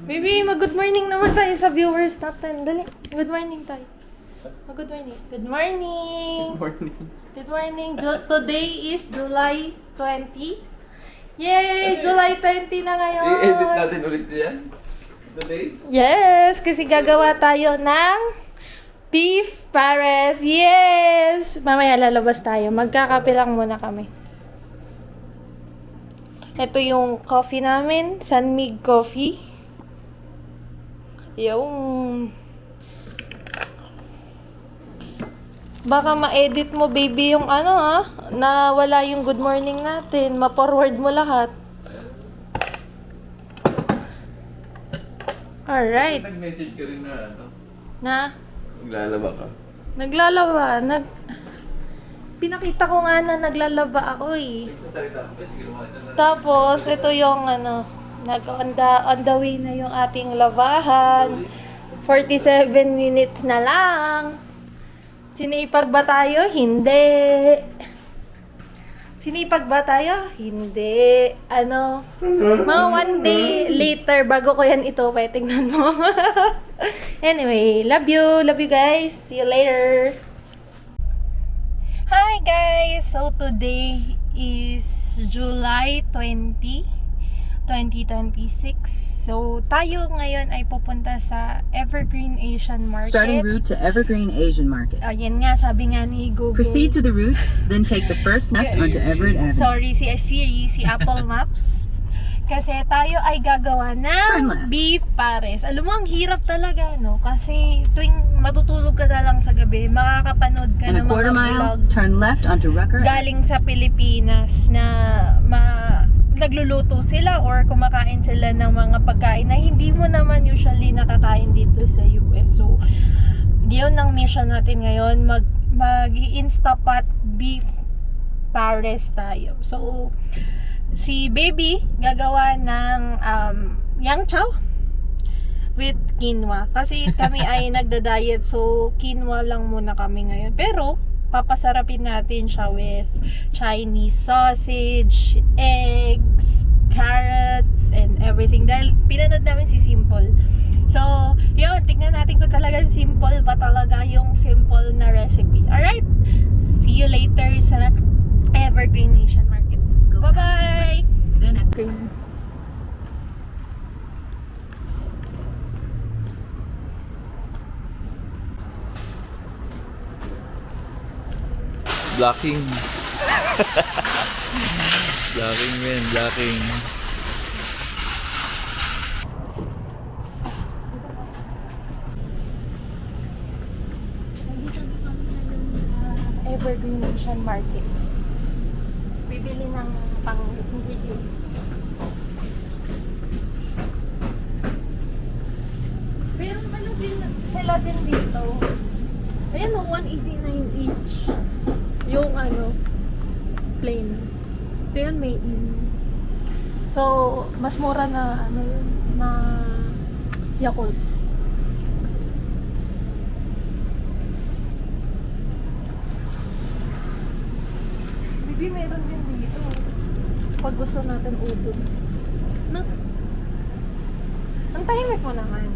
Baby, mag-good morning naman tayo sa viewers natin. Dali, good morning tayo. Mag-good morning. Good morning. Good morning. Good morning. Today is July 20. Yay! July 20 na ngayon. I-edit natin ulit yan. Today? Yes! Kasi gagawa tayo ng beef pares. Yes! Mamaya lalabas tayo. Magkakape lang muna kami. Ito yung coffee namin. Sunmig Coffee. Yung... Baka ma-edit mo, baby, yung ano ha, na wala yung good morning natin. Ma-forward mo lahat. Alright. Nag-message ka rin na ano? Na? Maglalaba ka. Naglalaba. Pinakita ko nga na naglalaba ako eh. Nagsasalita ka, hindi ka naman. Tapos, ito yung ano, on the way na yung ating labahan. 47 minutes na lang. Sinipag ba tayo? Hindi. Sinipag ba tayo? Hindi. Ano? Mga one day later, bago ko yan ito, tingnan mo. Anyway, love you. Love you guys. See you later. Hi guys! So today is July 20, 2026. So tayo ngayon ay pupunta sa Evergreen Asian Market. Starting route to Evergreen Asian Market. Ayan nga, sabi nga ni Google. Proceed to the route, then take the first left onto Everett Avenue. Sorry, si Siri, si Apple Maps. Kasi tayo ay gagawa Turn ng left. beef pares. Alam mo, ang hirap talaga, no? Kasi tuwing matutulog ka na lang sa gabi, makakapanood ka In a ng quarter mga mile, vlog turn left onto Rucker. galing sa Pilipinas na nagluluto sila or kumakain sila ng mga pagkain na hindi mo naman usually nakakain dito sa US. So, yun ang mission natin ngayon. Mag-Instapot beef pares tayo. So, si baby gagawa ng yang chow with quinoa. Kasi kami ay nagda-diet, so quinoa lang muna kami ngayon. Pero, papasarapin natin siya with Chinese sausage, eggs, carrots, and everything. Dahil pinanood namin si Simple. So, yun, tignan natin kung talagang simple ba talaga yung simple na recipe. Alright? See you later sa Evergreen Asian Market. Go Bye-bye! Then at the Blocking. Blocking, man. Blocking. Nandito na kami ngayon sa Evergreen Asian Market. Bibili ng pang-video. Pero ano din sila din dito. Ayan o, 189 each. Yung ano, plain. Ito yun, may in. So, mas mura na ano yun, na Yakult. Bibi, meron din dito. Pag gusto natin udon. No? Ang tahimik mo naman.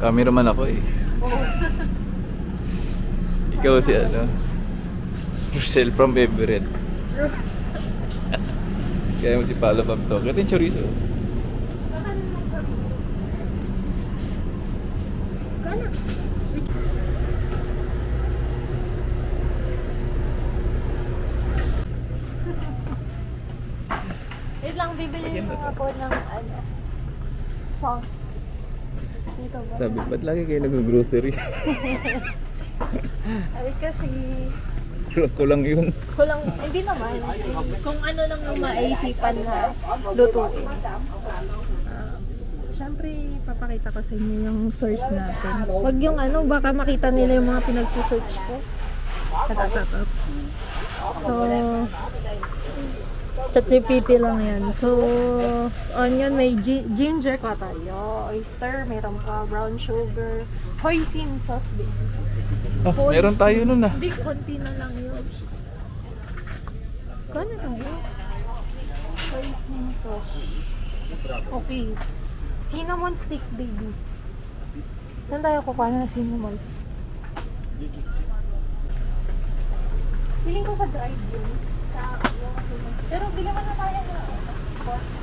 Cameraman ako eh. Oo. Ikaw si ano? Rochelle from Everett. Kaya mo si Palo Pabto. Kaya yung chorizo. Kana. Wait lang, bibili mo ako ng ano, sauce. Dito ba? Sabi, ba't lagi kayo nag-grocery? Ay, kasi Kulang yun. kulang, hindi naman. Kung ano lang yung maisipan na lutuin. Siyempre, papakita ko sa inyo yung source natin. Wag yung ano, baka makita nila yung mga pinagsisearch ko. Tatatatap. So, ChatGPT lang yan. So, onion, may ginger ka tayo. Oyster, meron pa brown sugar. Hoisin sauce, baby. Oh, meron tayo nun ah. Hindi, konti na lang yun. Kano tayo? Hoisin sauce. Okay. Cinnamon stick, baby. Saan tayo kukuha ng cinnamon stick? Feeling ko sa drive yun. Pero bilangan na tayo na.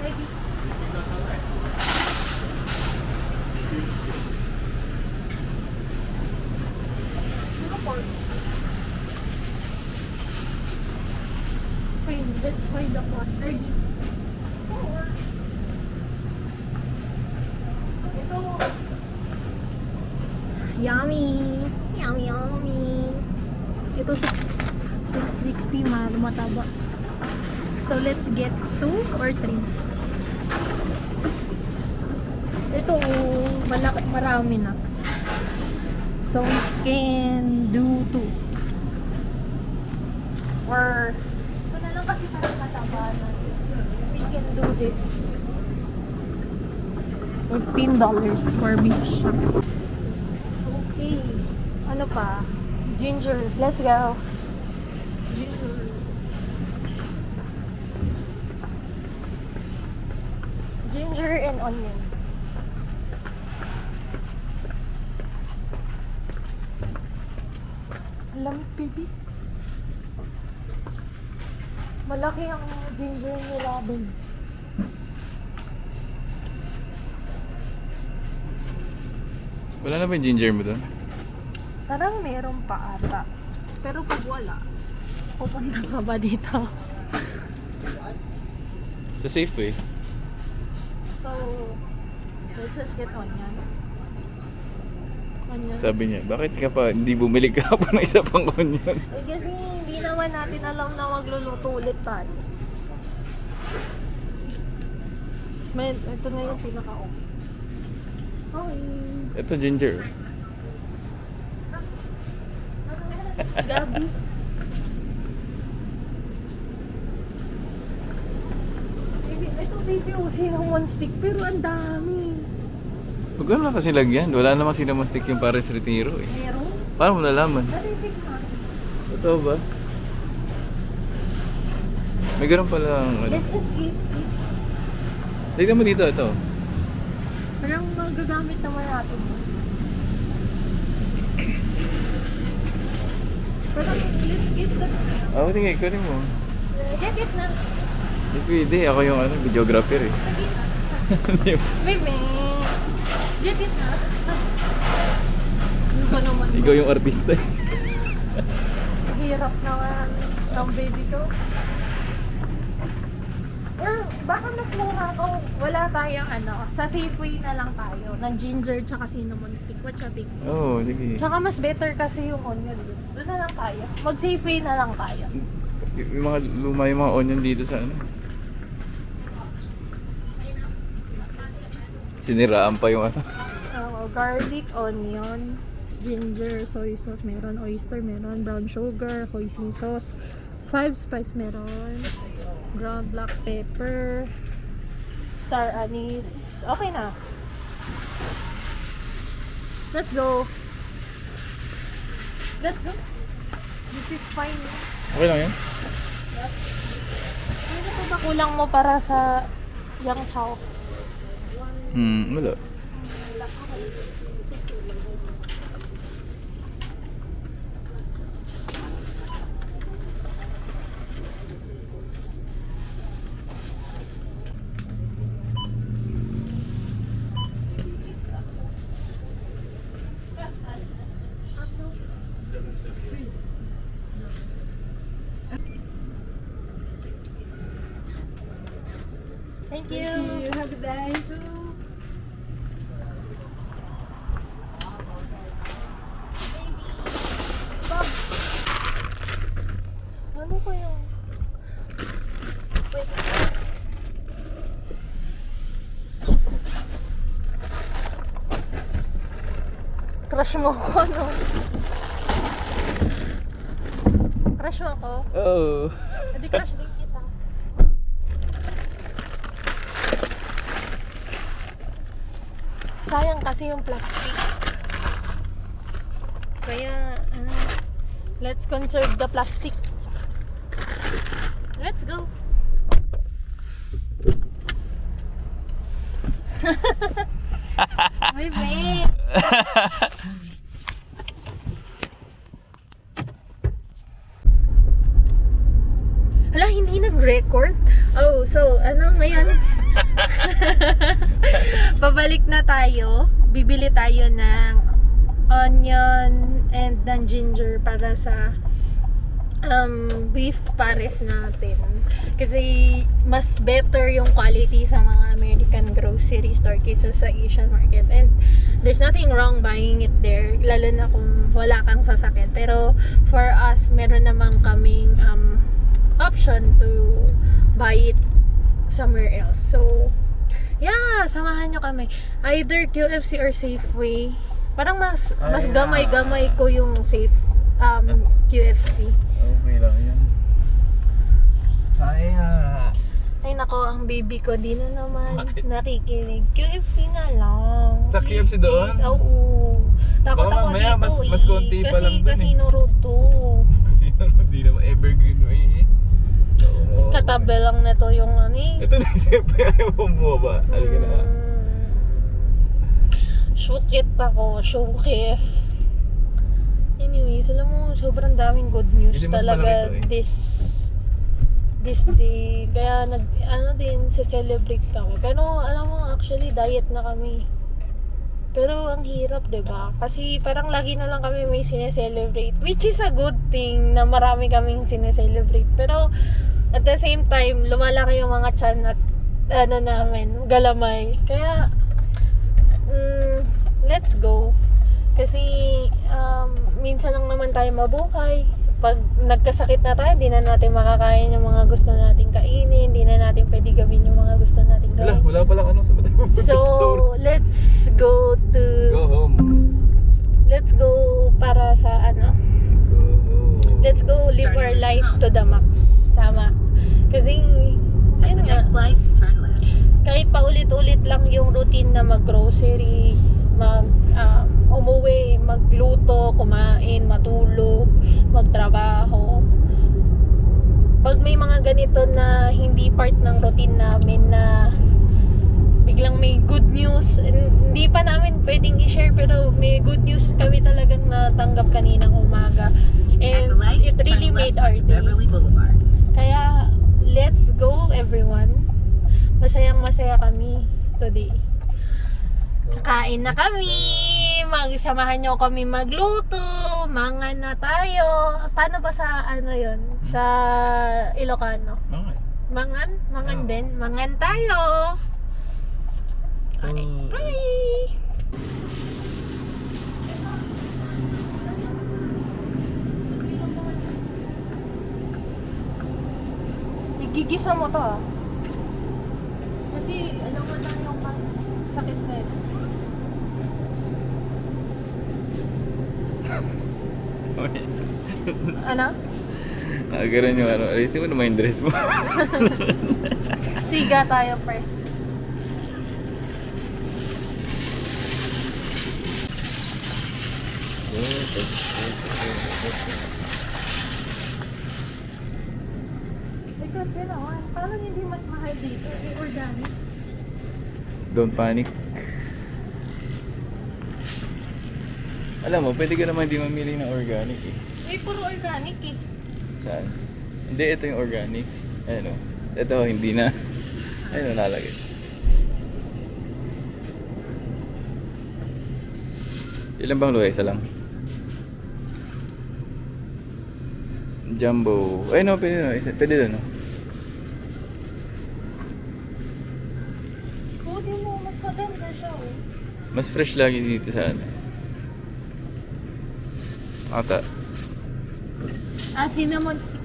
Ready? Siguro pork. Fine, let's find the pot. Ready? Pork. Ito. Yummy! Yummy, yummy! Ito 660 mataba. So let's get 2 or 3. Ito marami na. So we can do 2. Or ito na lang kasi parang mataba na. We can do this. $15 for beef shop. Okay. Ano pa? Ginger. Let's go. Ginger. Ginger and onion. Alam, baby. Malaki ang ginger nila, baby. Wala na ba yung ginger mo doon? Parang meron pa ata. Pero pag wala, pupunta ka ba dito? Sa Safeway. So, let's just get onion. Onion. Sabi niya, bakit ka pa hindi bumili ka pa ng isa pang onion? Eh, kasi hindi naman natin alam na magluluto ulit tayo. Ito na yung pinaka-ok. Okay. Ito ginger. Gabi. Ito baby, cinnamon stick, pero ang dami. Huwag ka naman kasi lagyan. Wala naman cinnamon stick yung Pares Retiro eh. Meron? Paano mo nalaman? Narinig na. Totoo ba? May ganun palang ano. Let's just eat it. Tignan mo dito, ito. Parang magagamit naman natin. Parang let's get that. Oo, tingin, kunin mo. Get it na. Hindi pwede, ako yung ano, videographer eh. Baby, get it na. Ano ba naman? Ikaw yung artista eh. Hirap naman ng baby ko. Or baka mas mura kung wala tayong ano, sa Safeway na lang tayo, ng ginger tsaka cinnamon stick. What you think? Oo, sige. Tsaka mas better kasi yung onion dun. Doon na lang tayo. Mag Safeway na lang tayo. Yung mga luma yung mga onion dito sa ano. Siniraan pa yung ano. Garlic, onion, ginger, soy sauce, meron oyster, meron brown sugar, hoisin sauce, 5 spice meron, ground black pepper, star anise. Okay na. Let's go. Let's go. This is fine. Okay lang yan? Ano pa ba kulang mo para sa yang chow? Wala. Thank you. Have a good day. Bob. Ano kaya? Wait. Crush mo ako, no? Crush mo ako? Oo. Hindi crush din kita. Sayang kasi yung plastic. Kaya, let's conserve the plastic. Let's go. Baby! Hala, hindi nag-record? Oh, so, ano ngayon? Pabalik na tayo. Bibili tayo ng onion and ng ginger para sa beef pares natin. Kasi mas better yung quality sa mga American grocery store kaysa sa Asian market. And there's nothing wrong buying it there, lalo na kung wala kang sasakyan. Pero for us, meron namang kaming option to buy it somewhere else. So, yeah, samahan nyo kami. Either QFC or Safeway. Parang mas gamay-gamay ko yung QFC. Okay lang yan. Ay nako, ang baby ko di na naman Bakit? nakikinig. QFC na lang. Sa Please, KFC doon? please. Oo. Takot Baka ako mamaya dito mas konti pa lang dun eh. Casino Road 2. Kasi hindi naman evergreen way eh. Oo. Katabi lang na to yung ano eh. Ito na siyempre ayaw mong bumaba. Halika na. Shukit ako, shukit. Anyways, alam mo, sobrang daming good news Hindi, mas talaga malaki to eh. this day. Kaya celebrate kami. Pero alam mo, actually diet na kami. Pero ang hirap, 'di ba? Kasi parang lagi na lang kami may sineselebrate, which is a good thing na marami kaming sineselebrate. Pero at the same time, lumalaki yung mga tiyan at namin, galamay. Kaya let's go. Kasi minsan lang naman tayo mabuhay. Pag nagkasakit na tayo, hindi na natin makakain yung mga gusto nating kainin, hindi na natin pwede gawin yung mga gusto nating gawin. Wala palang ano sa matay mo. So, let's go to... Go home. Let's go para sa ano. Go home. Let's go live our life to the max. Tama. Kasi, At yun the nga, next light, turn left. kahit paulit-ulit lang yung routine na mag-grocery, umuwi, magluto, kumain, matulog, magtrabaho. Pag may mga ganito na hindi part ng routine namin na biglang may good news, hindi pa namin pwedeng i-share pero may good news kami talagang natanggap kaninang umaga. At And the light, it really turn made left our onto day. Beverly Boulevard. Kaya, let's go everyone. Masayang masaya kami today. Kakain na kami. Magsamahan nyo kami magluto. Mangan na tayo. Paano ba sa ano yon? Sa Ilocano? Okay. Mangan? Mangan Oh. din? Mangan tayo. Oh. Bye! Igigisa mo to ah. Kasi alam mo na yung sakit na yun. Ano? Nakagaran yung ano. Alisin mo naman yung dress mo. Siga tayo, pre. Ikaw naman, parang hindi mas mahal dito. Organic. Don't panic. Alam mo, pwede ka naman hindi mamili ng organic eh. Puro organic eh. Saan? Hindi, ito yung organic. Ayun o. Ito, hindi na. Ayun o, nalagay. Ilan bang luha? Isa lang. Jumbo. Ay no, pwede no. Pwede doon no. Pwede mo, mas maganda siya oh. Mas fresh lagi dito sa ano. Ata. Cinnamon stick.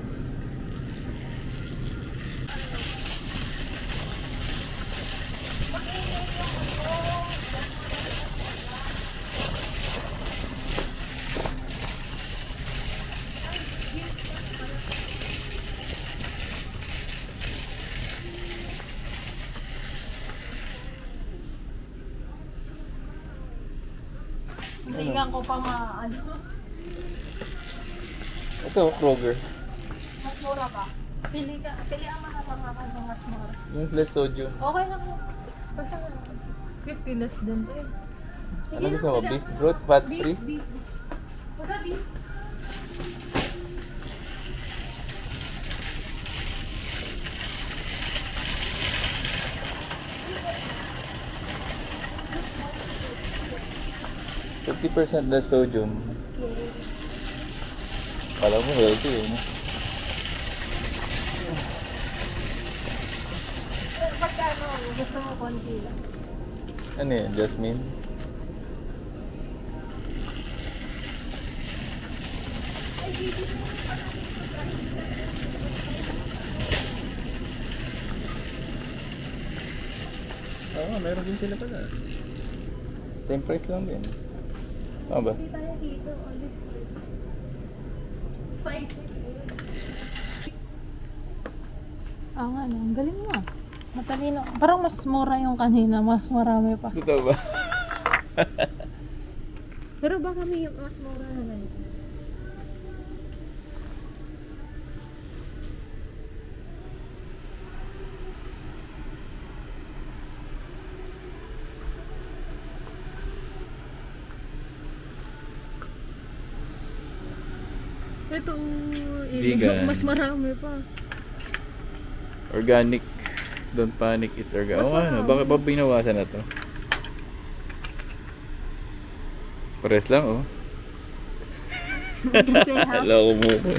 Bigyan ko pa ano. Ito, Kroger. Mas mura pa. Pili ang mga mas mura. Yung less sodium. Okay lang. Basta 50 less than to eh. Ano gusto mo? Beef broth? Fat free? Beef. What's up, beef? %50 less sodium. Kala mo healthy eh. No? Pagka gusto mo konti lang. Ano yan? Jasmine? Oo, meron din sila pala. Same price lang din. Ano ba? Hindi tayo dito. Olive oil. Spices. Ah, nga, no. Ang galing mo. Matalino. Parang mas mura yung kanina. Mas marami pa. Totoo ba? Pero baka may mas mura na ganito. Ito, Vegan. mas marami pa. Organic. Don't panic, it's organic. Mas Oo, ano? marami. Bakit ba binawasan na to? Pares lang, oh. Kasi ha? Loko mo ko.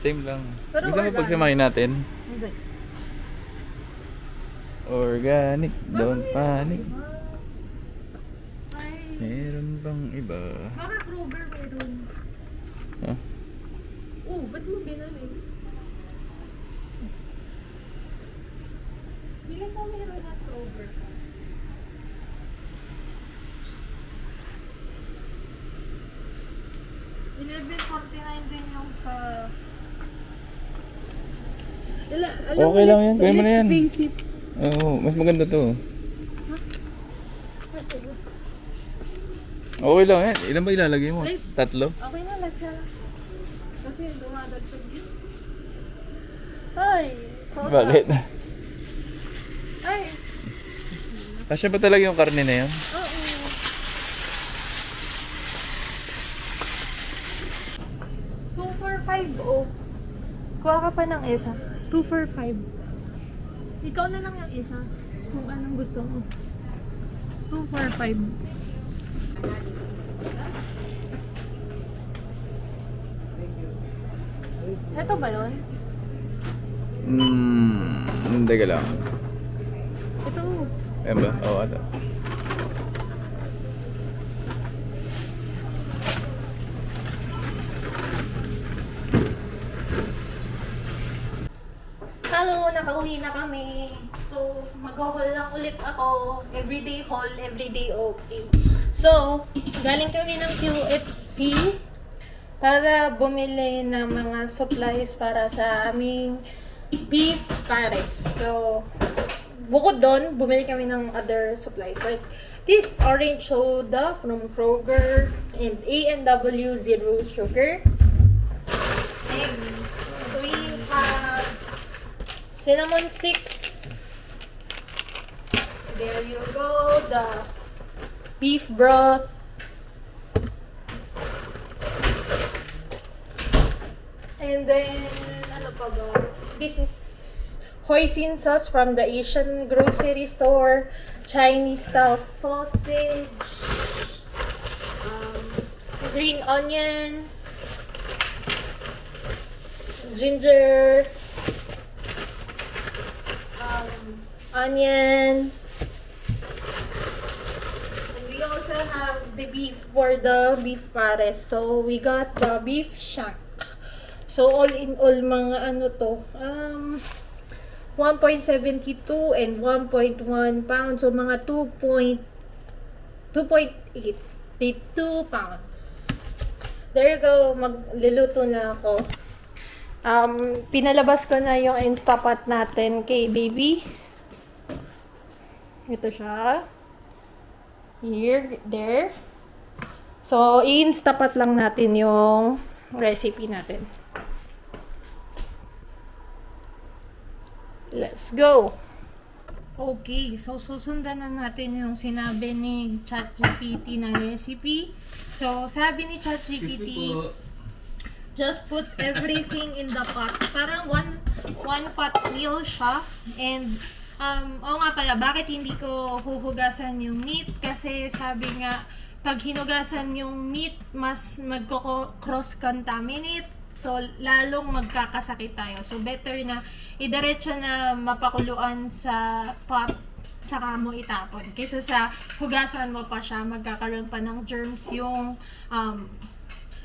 Same lang. Pero Gusto mo organic. pagsamahin natin? Hindi. Organic, don't panic. Ay, Meron bang iba? baka Kroger meron. Huh? Oh, ba't mo binali? Bili ko meron na Kroger. $11.49 din yung sa... Okay lang yan, gawin mo na yan. Let's face it. Oo, mas maganda to. Okay lang yan. Ilan ba ilalagay mo? Let's- 3? Okay na, let's na. Kasi dumadagdag yun. Ay, soda. Bakit? Ay, Kasya ba talaga yung karne na yan? oo. Two for five, oh. Kuha ka pa ng isa. 2 for 5. Ikaw na lang yung isa. Kung anong gusto mo. 2 for 5. Ito ba yun? Hindi ka lang. Ito. Ayan ba? Oo, ito. Hello, nakauwi na kami. So, mag-haul lang ulit ako. Everyday haul, everyday okay. So, galing kami ng QFC para bumili ng mga supplies para sa aming beef pares. So, bukod doon, bumili kami ng other supplies like this orange soda from Kroger and A&W Zero Sugar. Next, we have cinnamon sticks. There you go. The beef broth. And then, ano pa ba? This is hoisin sauce from the Asian grocery store. Chinese style sausage. Green onions. Ginger. Onion. And we also have the beef for the beef pares. So we got the beef shank. So all in all mga ano to, 1.72 and 1.1 pounds. So mga 2.82 pounds. There you go, magluluto na ako. Pinalabas ko na yung Instapot natin kay baby. Ito siya. Here, there. So, i-instapat lang natin yung recipe natin. Let's go! Okay, so susundan na natin yung sinabi ni ChatGPT na recipe. So, sabi ni ChatGPT, just put everything in the pot. Parang one pot meal siya. And, oo nga pala, bakit hindi ko huhugasan yung meat? Kasi sabi nga, pag hinugasan yung meat, mas magko-cross-contaminate. So, lalong magkakasakit tayo. So, better na idiretso na mapakuluan sa pot saka mo itapon. Kaysa sa hugasan mo pa siya, magkakaroon pa ng germs yung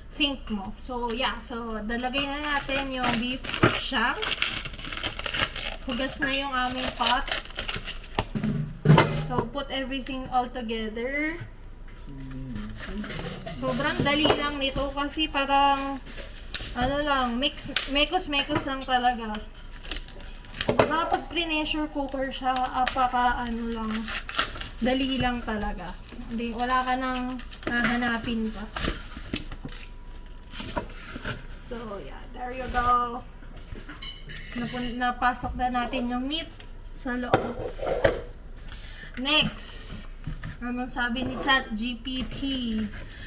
sink mo. So, yeah. So, dalagay na natin yung beef shank. Hugas na yung aming pot. So, put everything all together. Sobrang dali lang nito kasi parang mekos-mekos lang talaga. Kapag pressure cooker siya, dali lang talaga. Hindi, wala ka nang hahanapin pa. So, yeah, there you go. Napasok na natin yung meat sa loob. Next, anong sabi ni ChatGPT?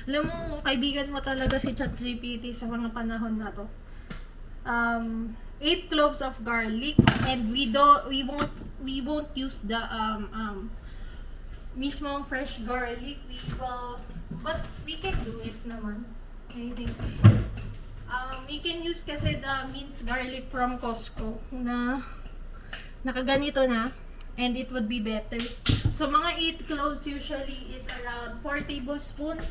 Alam mo, kaibigan mo talaga si ChatGPT sa mga panahon na to. 8 cloves of garlic, and we won't use the mismong fresh garlic. But we can do it naman. I think we can use kasi the minced garlic from Costco na nakaganito na, and it would be better. So mga 8 cloves usually is around 4 tablespoons.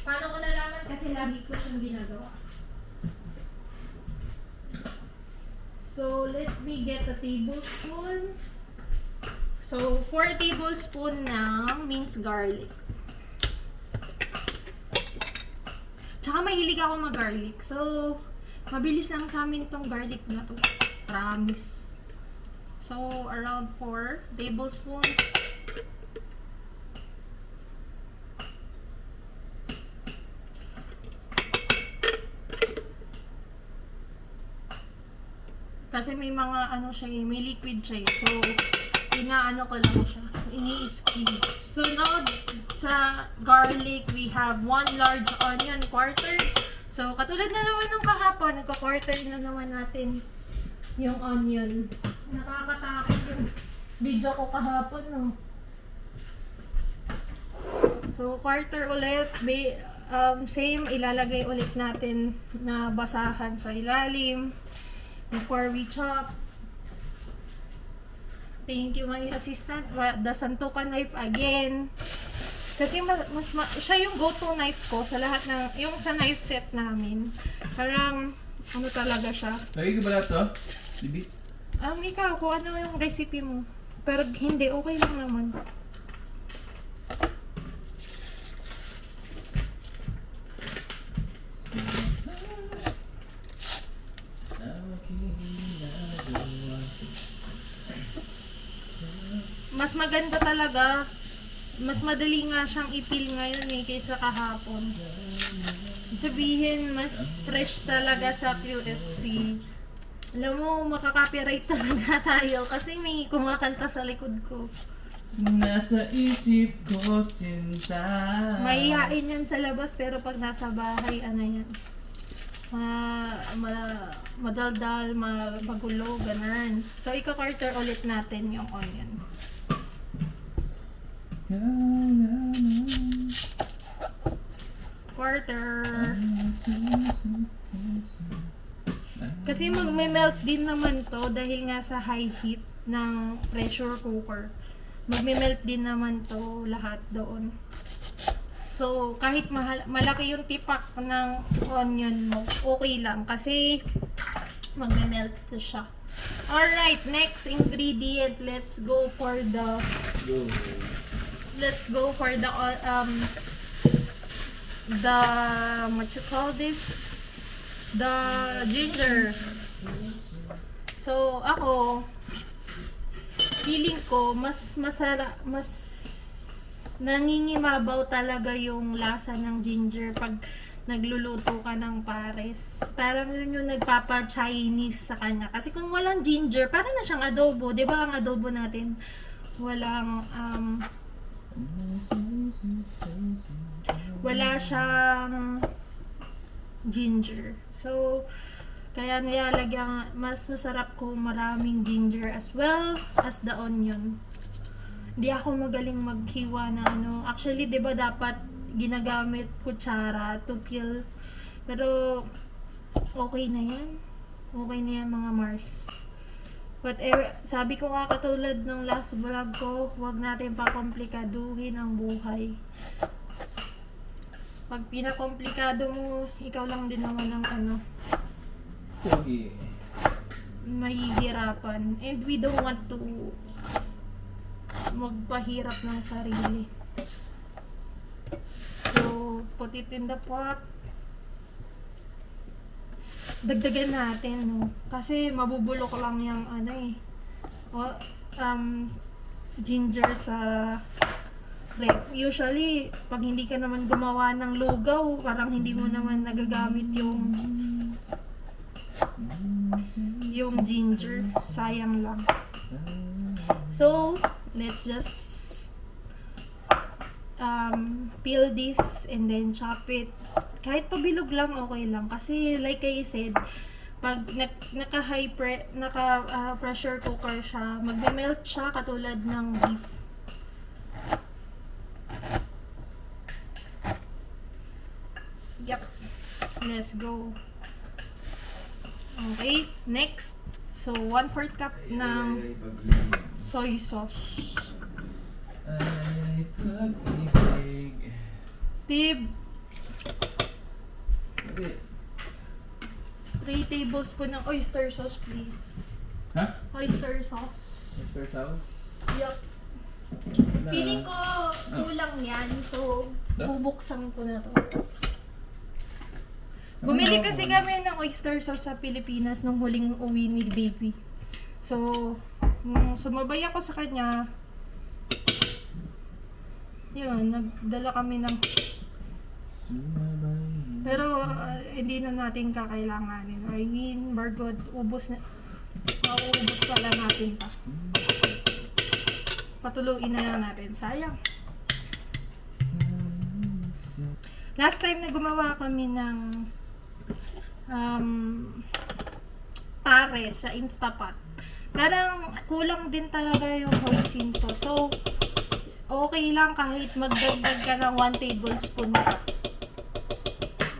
Paano ko nalaman? Kasi lagi ko siyang ginagawa. So, let me get a tablespoon. So, 4 tablespoon ng minced garlic. Tsaka mahilig ako mag-garlic. So, mabilis lang sa amin tong garlic na to. Promise. So, around 4 tablespoons. Kasi may mga may liquid siya. So, inaano ko lang siya. Ini-squeeze. So, now, sa garlic, we have 1 large onion, quarter. So, katulad na naman ng kahapon, nagka-quarter na naman natin yung onion. Nakakatakot yung video ko kahapon, no? So, quarter ulit. Same, ilalagay ulit natin na basahan sa ilalim. Before we chop. Thank you, my assistant. The Santoka knife again. Kasi siya yung go-to knife ko sa lahat ng, yung sa knife set namin. Parang, talaga siya. Lagi ka ba lahat to? Bibi? Ikaw, kung ano yung recipe mo. Pero hindi, okay lang naman. Mas maganda talaga. Mas madali nga siyang i-peel ngayon kaysa kahapon. Sabihin, mas fresh talaga sa QFC. Alam mo, makaka-copyright talaga tayo kasi may kumakanta sa likod ko. Nasa isip ko, sinta. Mahihain yan sa labas, pero pag nasa bahay, yan? Madaldal, magulo, ganun. So, ika-quarter ulit natin yung onion. Quarter. Kasi magme-melt din naman to dahil nga sa high heat ng pressure cooker. Magme-melt din naman to lahat doon. So, kahit malaki yung tipak ng onion mo, okay lang kasi magme-melt to siya. Alright, next ingredient. Let's go for the what you call this? The ginger. So, ako, feeling ko, mas nangingimabaw talaga yung lasa ng ginger pag nagluluto ka ng pares. Parang yun yung nagpapa-Chinese sa kanya. Kasi kung walang ginger, parang na siyang adobo. Diba ang adobo natin? walang wala siyang ginger. So, kaya nilalagyan, mas masarap kung maraming ginger as well as the onion. Hindi ako magaling maghiwa na ano. Actually, 'di ba dapat ginagamit kutsara to peel. Pero okay na 'yan. Okay na 'yan mga Mars. Whatever, sabi ko nga katulad ng last vlog ko, huwag natin pakomplikaduhin ang buhay. Pag pinakomplikado mo, ikaw lang din naman ang ano, Pogi. mahihirapan. And we don't want to magpahirap ng sarili. So, put it in the pot. Dagdagan natin, no? Kasi mabubulok lang yung ano eh. Ginger sa ref. Usually, pag hindi ka naman gumawa ng lugaw, parang hindi mo naman nagagamit yung ginger. Sayang lang. So, let's just peel this and then chop it. Kahit pabilog lang, okay lang. Kasi like I said, pag pressure cooker siya, magme-melt siya katulad ng beef. Yep. Let's go. Okay, next. So, 1/4 cup ng soy sauce. Ay, pag-ibig. Babe, Okay. 3 tablespoon ng oyster sauce, please. Ha? Oyster sauce. Oyster sauce? Yup. Feeling ko kulang yan, so bubuksan ko na to. Bumili kasi kami ng oyster sauce sa Pilipinas nung huling uwi ni baby. So, sumabay ako sa kanya. Yun, nagdala kami ng... Pero, hindi na natin kakailanganin. I mean, we're good. Ubus na. Mauubos pala natin pa. Patuluin na lang natin. Sayang. Last time na gumawa kami ng pares sa Instapot, parang kulang din talaga yung hoisin sauce. So, okay lang kahit magdagdag ka ng 1 tablespoon.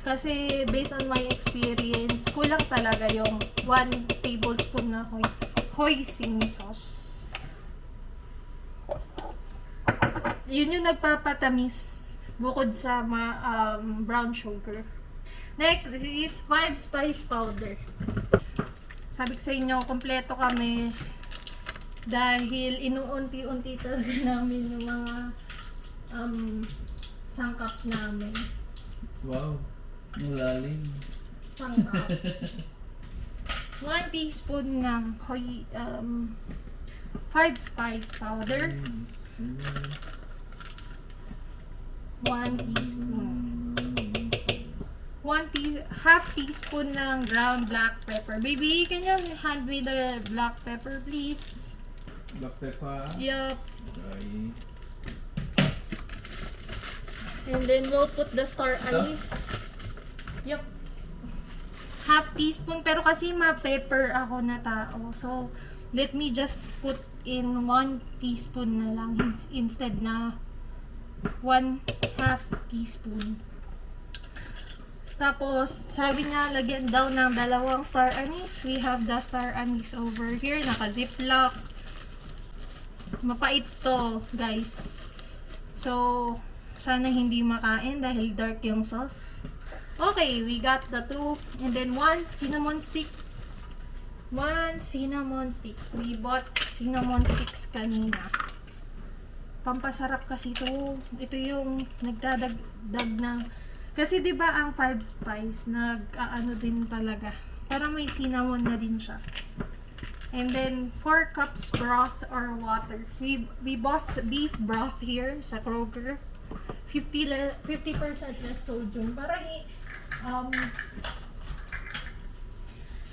Kasi based on my experience, kulang talaga yung 1 tablespoon na hoisin sauce. Yun yung nagpapatamis bukod sa brown sugar. Next is 5 spice powder. Sabi ko sa inyo, kompleto kami dahil inuunti-unti talaga namin yung mga sangkap namin. Wow, malalim. Sangkap. 1 teaspoon ng 5 spice powder. 1 teaspoon. Half teaspoon ng ground black pepper. Baby, can you hand me the black pepper, please? Black pepper. Yup. Okay. And then we'll put the star anise. Yup. Half teaspoon. Pero kasi ma-pepper ako na tao. So, let me just put in 1 teaspoon na lang instead na 1/2 teaspoon. Tapos, sabi niya, lagyan daw ng 2 star anise. We have the star anise over here. Naka-ziplock. Mapait to, guys. So, sana hindi makain dahil dark yung sauce. Okay, we got the 2. And then 1 cinnamon stick. 1 cinnamon stick. We bought cinnamon sticks kanina. Pampasarap kasi ito. Ito yung nagdadagdag ng... Kasi 'di ba ang 5 spice nag-aano din talaga. Para may cinnamon na din siya. And then 4 cups broth or water. We bought beef broth here sa Kroger. 50% less sodium para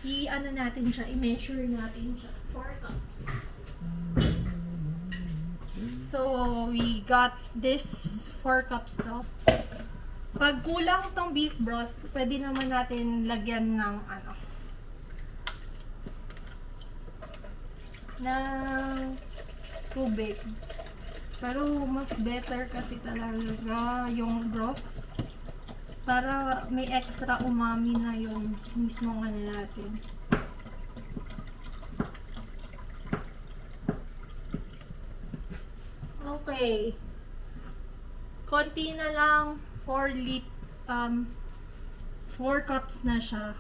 i-ano natin siya, i-measure natin siya. 4 cups. So, we got this 4 cups to. Pag kulang tong beef broth, pwede naman natin lagyan ng ng tubig. Pero mas better kasi talaga yung broth para may extra umami na yung mismong natin. Okay. Konti na lang, 4 cups na siya.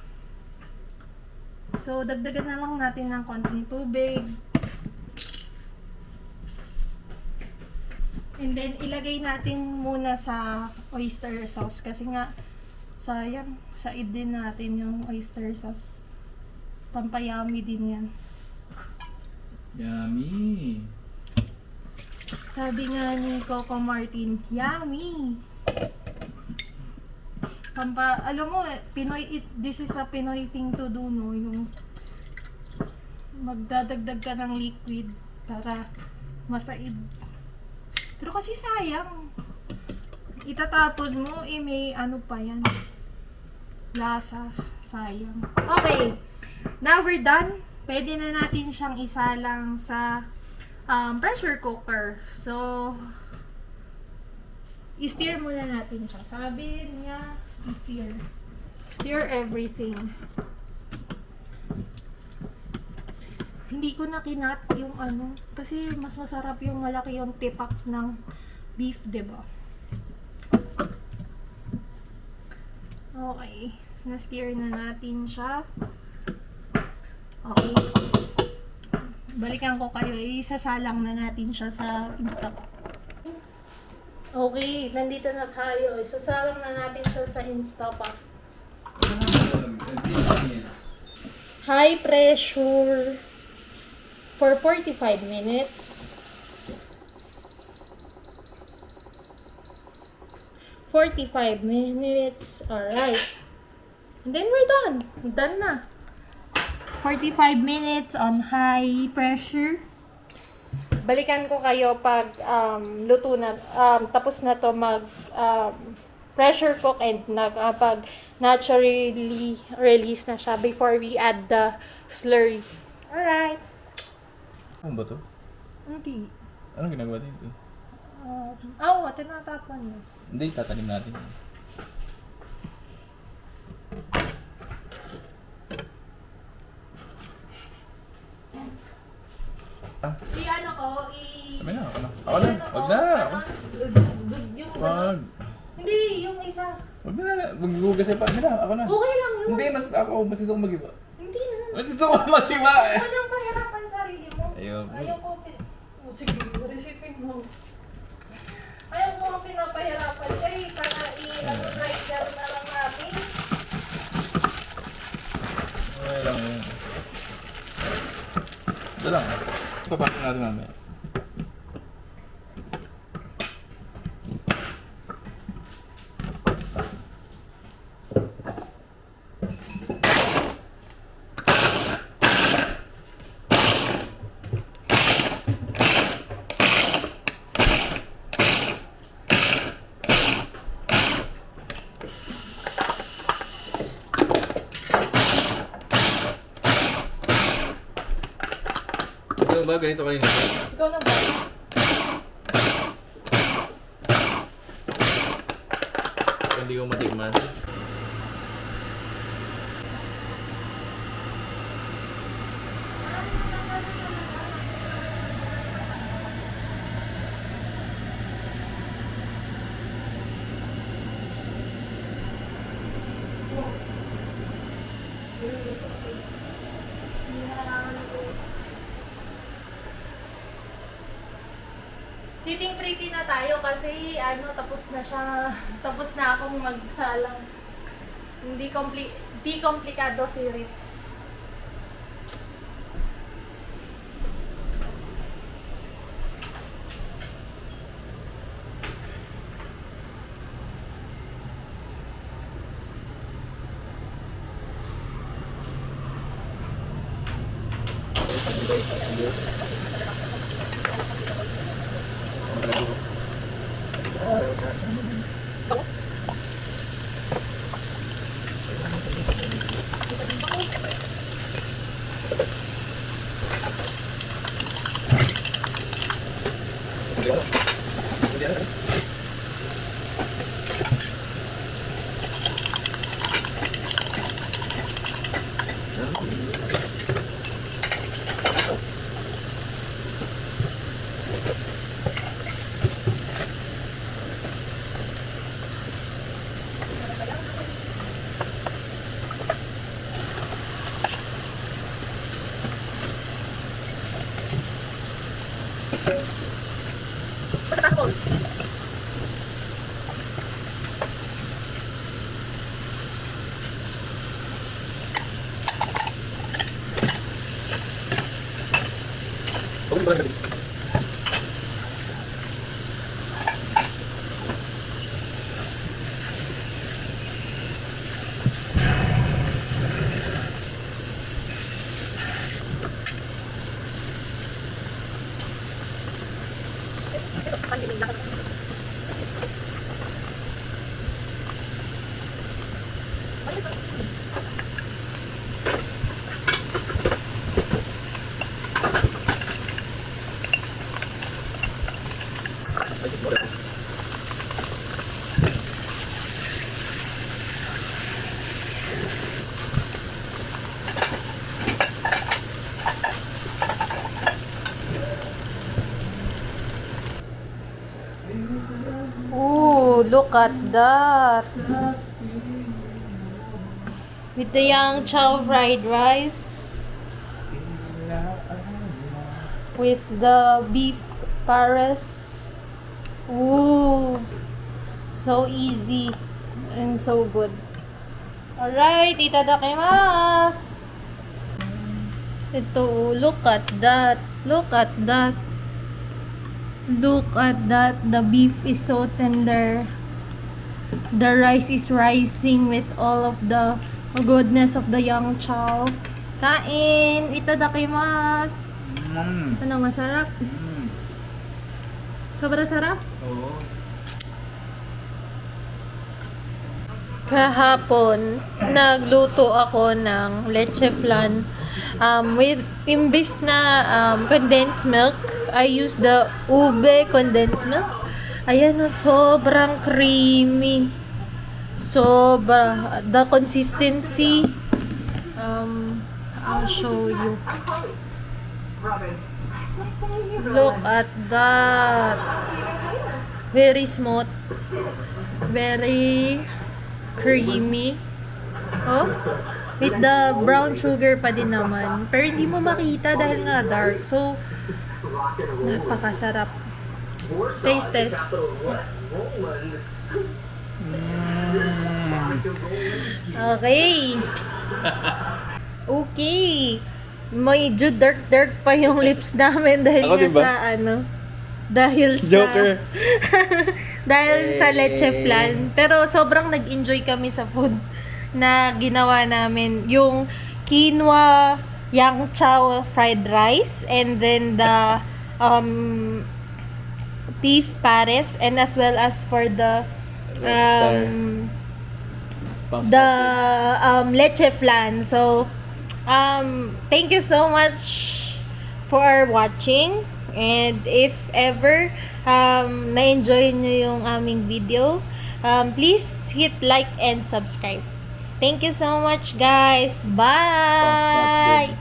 So, dagdagan na lang natin ng konting tubig. And then, ilagay natin muna sa oyster sauce. Kasi nga, sayang, said din natin yung oyster sauce. Pampayami din yan. Yummy! Sabi nga ni Coco Martin, yummy! Alam mo, this is a Pinoy thing to do, no? Yung magdadagdag ka ng liquid para masaid. Pero kasi sayang. Itatapon mo, may ano pa yan. Lasa. Sayang. Okay. Now we're done. Pwede na natin siyang isalang sa pressure cooker. So, i-stir muna natin siya. Sabi niya, i-stir. Stir everything. Hindi ko na kinat yung kasi mas masarap yung malaki yung tipak ng beef, diba? Okay. Na-stir na natin siya. Okay. Balikan ko kayo. Isasalang na natin siya sa Instapot. Okay. Nandito na tayo. Isasalang na natin siya sa Instapot. High pressure for 45 minutes. Alright. And then we're done. Done na. 45 minutes on high pressure. Balikan ko kayo pag luto na, tapos na to mag pressure cook and pag naturally release na siya before we add the slurry. Alright. Ano ba to? Hindi. Anong ginagawa dito? Tinatapon niya. Hindi, tatanim natin. May na, ako na. Ako na. Wag na. Yung Wag. Hindi, yung isa. Wag na. Maghugas pa. May na, ako na. Okay lang yun. Hindi, mas gusto kong mag-iba. Hindi na. Mas gusto kong mag-iba eh. Ano ang pahirapan sarili mo? Ayoko. Ayaw ko. Sige, resipin mo. Ayaw ko ang pinapahirapan kayo para i-rider na lang natin. Okay lang yun. Ito lang. Papasok natin mamaya. Ito ba? Ganito kanina? Ikaw na ba? Hindi ko matikman. Sitting pretty na tayo kasi tapos na siya. Tapos na akong magsalang. Hindi komplikado series. Ooh, look at that. With the Yang Chow fried rice. With the beef pares. Ooh. So easy and so good. Alright, itadakimasu. Ito, look at that. Look at that. Look at that. The beef is so tender. The rice is rising with all of the goodness of the Yang Chow. Kain! Itadakimasu. Ano, masarap? Sobrang sarap? Oo. Kahapon, nagluto ako ng leche flan. With imbis na condensed milk, I use the ube condensed milk. Ayan, sobrang creamy. Sobra. The consistency, I'll show you. Look at that. Very smooth. Very creamy. Oh, with the brown sugar pa din naman. Pero hindi mo makita dahil nga dark. So, napakasarap. Taste test. Okay. Okay. Medyo dark pa yung lips namin dahil Ako nga diba? sa ano. Dahil sa Joker. dahil sa leche flan. Pero sobrang nag-enjoy kami sa food na ginawa namin. Yung quinoa, yang chow fried rice, and then the beef pares, and as well as for the leche flan. So, thank you so much for watching. And if ever na-enjoy nyo yung aming video, please hit like and subscribe. Thank you so much, guys. Bye!